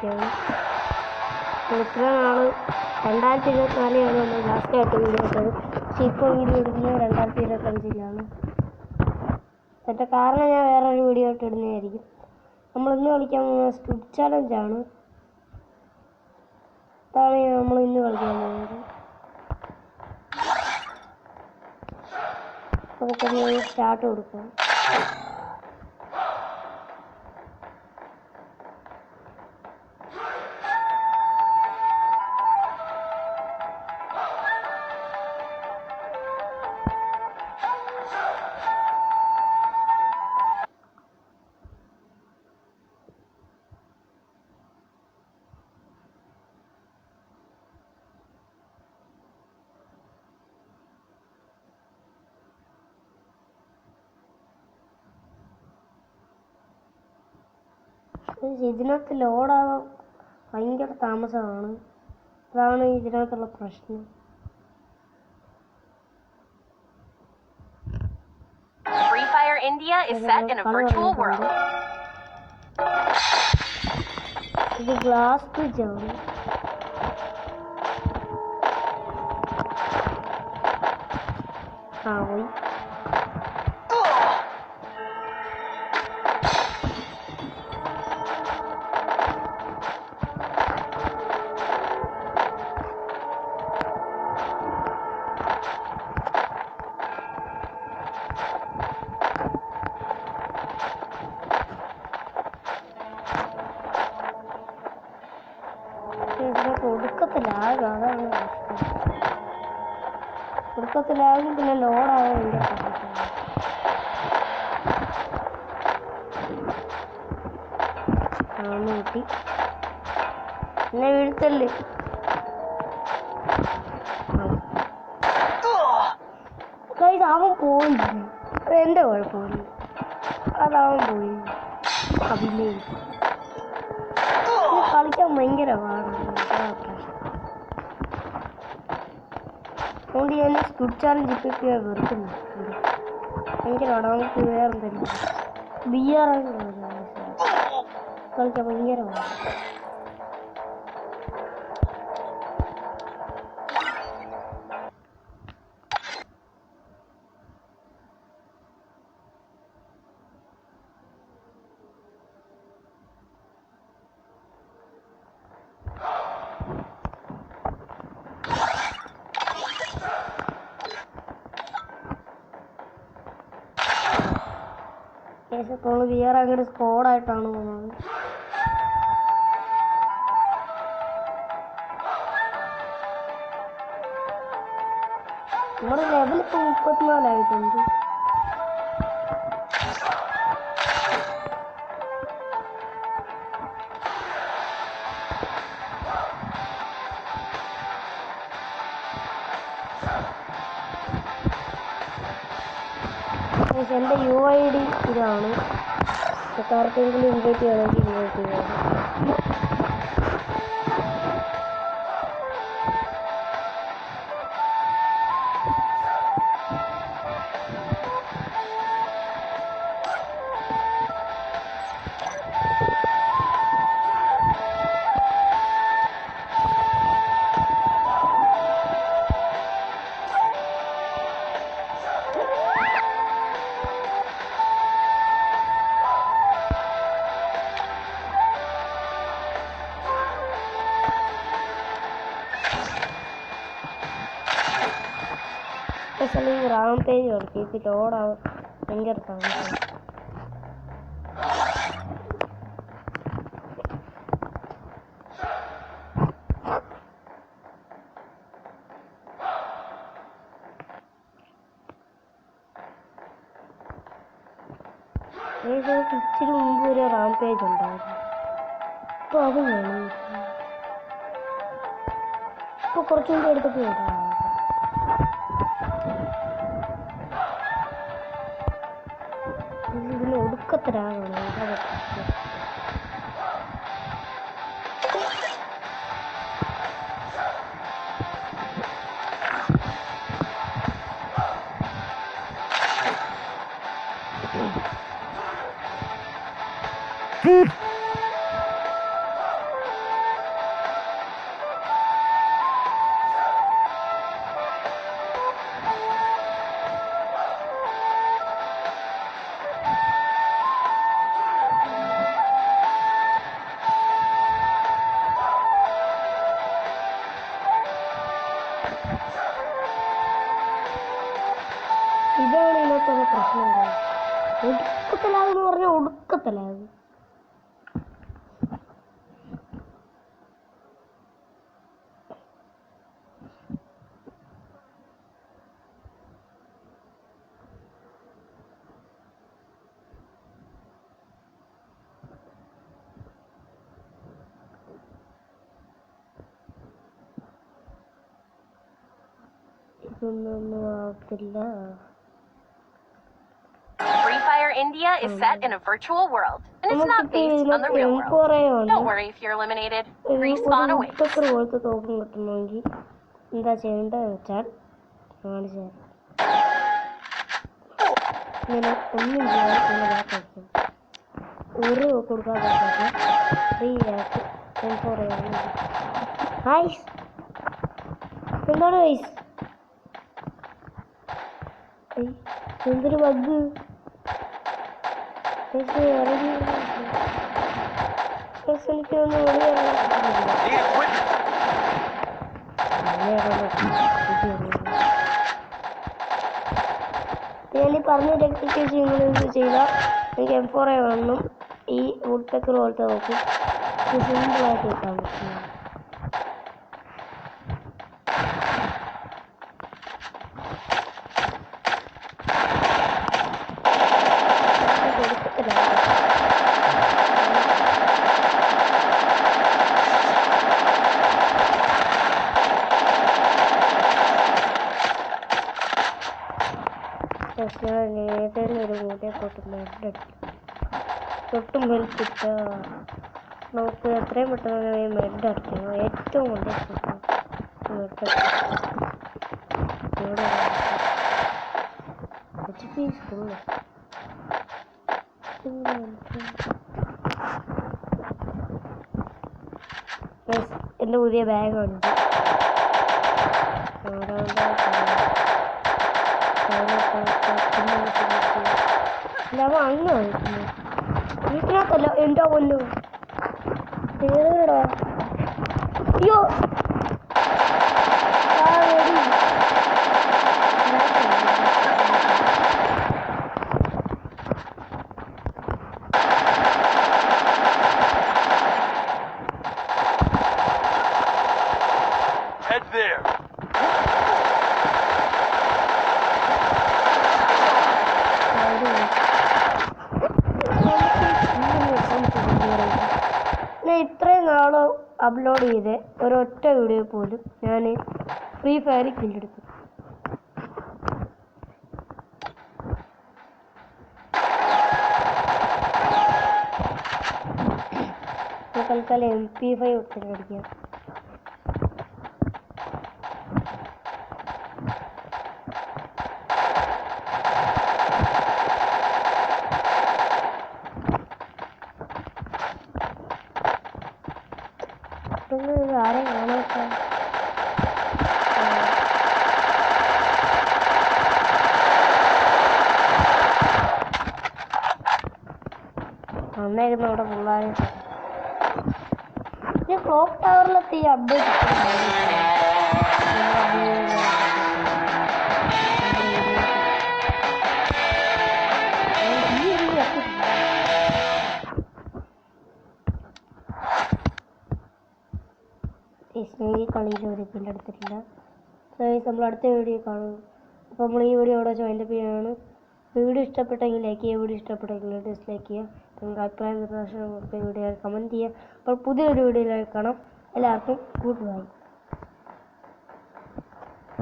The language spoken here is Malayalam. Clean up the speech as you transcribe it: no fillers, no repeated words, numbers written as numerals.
റിയാക്റ്റാണ്. ഇത്ര നാൾ 2024 നമ്മൾ ലാസ്റ്റായിട്ട് വീഡിയോ ഇട്ടത്. പക്ഷെ ഇപ്പോൾ വീഡിയോ എടുക്കുന്നത് 2025 അതിൻ്റെ കാരണം ഞാൻ വേറൊരു വീഡിയോ ഇട്ട് ഇടുന്നതായിരിക്കും. നമ്മളിന്ന് കളിക്കാൻ പോകുന്നത് സ്ക്വിഡ് ചാലഞ്ചാണ്. അതാണ് നമ്മൾ ഇന്ന് കളിക്കാൻ പോകുന്നത്. നമുക്കൊന്ന് സ്റ്റാർട്ട് കൊടുക്കാം. ഇതിനകത്ത് ലോഡാവാൻ ഭയങ്കര താമസമാണ്. അതാണ് ഇതിനകത്തുള്ള പ്രശ്നം. Free Fire India is set in a virtual world. ഇത് ഗ്ലാസ് ബ്രിഡ്ജാണ്. പോയി. ഒടുക്കത്തിലാകും, അതാണ് ഒടുക്കത്തിലാകും. പിന്നെ ലോഡാകും. എൻ്റെ കിട്ടി. എന്നെ വീഴ്ത്തല്ലേ. അവൻ പോയി. അതെൻ്റെ കുഴപ്പമില്ല. അതവൻ പോയി. അഭിനയിച്ചു. കളിക്കാൻ ഭയങ്കര പാടാണ്. അതുകൊണ്ട് ഞാൻ സ്ക്വിഡ് ചാലഞ്ച് ഇപ്പൊക്കെ വെറുക്കുന്നു. ഭയങ്കര പാടാണ്. നമുക്ക് വേറെ എന്തെങ്കിലും VR കളിക്കാൻ ഭയങ്കര പാടാണ്. ഇപ്പോൾ VR അങ്ങനെ സ്കോഡായിട്ടാണ് പോകുന്നത്. നമ്മുടെ ലെവൽ ഇപ്പോൾ 34 ആയിട്ടുണ്ട്. എൻ്റെ UID ഇതാണ്. ആർക്കെങ്കിലും ഇൻവൈറ്റ് ചെയ്യണമെങ്കിൽ ഇൻവൈറ്റ് ചെയ്യാം. റാംപേജ് കളിച്ച് ലോഡാവും ഭയങ്കര താമസം. ഇച്ചിരി മുമ്പ് ഒരു റാംപേജ് ഉണ്ടായിരുന്നു. ഇപ്പോൾ അത് വേണം. ഇപ്പോൾ കുറച്ചും കൂടി എടുത്തപ്പോൾ ഉണ്ടാകും. ഇതിന് ഒടുക്കത്തിലാകണം. എന്ന് പറഞ്ഞാൽ ഒടുക്കത്തല്ല അത്. ഇതൊന്നും ആവത്തില്ല. Free Fire India is set in a virtual world, and it's not based on the real world. Don't worry if you're eliminated. Respawn awaits. പോലത്തെ തോക്കും കിട്ടണമെങ്കിൽ എന്താ ചെയ്യേണ്ടതെന്ന് വെച്ചാൽ കാണിച്ചു തരാം. ഇങ്ങനെ ഒന്നും ചെയ്യാൻ ബാക്ക് ഒരു കൊടുക്കാതെ ഫ്രീ ആയിട്ട് ഹൈസ് എന്താണ് ഹൈസ്? എന്തൊരു ബഗ് ഇറങ്ങി എനിക്കൊന്നും ഞാൻ പറഞ്ഞ ടെക്നിക്കൽ നിങ്ങൾ ചെയ്താൽ എനിക്ക് M4A1 ഈ വുഡ്പെക്കർ പോലത്തെ നോക്കും സിമ്പിളായിട്ട് കിട്ടാൻ പറ്റും. നേരത്തെ ഒരു മൂലയെ പോട്ട് മെഡ് തൊട്ടും ഹെൽത്തിട്ട നമുക്ക് എത്രയും പെട്ടെന്ന് മെഡ് അടിക്കണം. ഏറ്റവും കൊണ്ടുപോയി എൻ്റെ പുതിയ ബാഗുണ്ട്. അങ്ങ് വീട്ടിനകത്തല്ല എൻ്റെ കൊല്ലു ഏടാ. അയ്യോ Head there. ഇത്രയും നാള് അപ്ലോഡ് ചെയ്ത് ഒരൊറ്റ വീഡിയോ പോലും ഞാൻ ഫ്രീ ഫയർ കില്ലെടുത്തു. തൽക്കാലം MP5 ഒത്തിരി അടിക്കാം. ആരെയും കാണാത്ത വന്നേക്കുന്ന അവിടെ പിള്ളേരെ ക്ലോക്ക് ടവറിലെത്തി അപ്ഡേറ്റ് ഈ കളിയിൽ ഒരു പിന്നെ എടുത്തിട്ടില്ല. സോ നമ്മൾ അടുത്ത വീഡിയോ കാണും. അപ്പോൾ നമ്മൾ ഈ വീഡിയോ ഇവിടെ വൈൻഡപ്പ് ചെയ്യാണ്. വീഡിയോ ഇഷ്ടപ്പെട്ടെങ്കിൽ ലൈക്ക് ചെയ്യുക, വീഡിയോ ഇഷ്ടപ്പെട്ടെങ്കിൽ ഡിസ്ലൈക്ക് ചെയ്യുക. നിങ്ങൾക്ക് അഭിപ്രായം നിർദ്ദേശം വീഡിയോ കമൻറ്റ് ചെയ്യുക. അപ്പോൾ പുതിയൊരു വീഡിയോയിലേക്ക് കാണാം. എല്ലാവർക്കും ഗുഡ് ബൈ.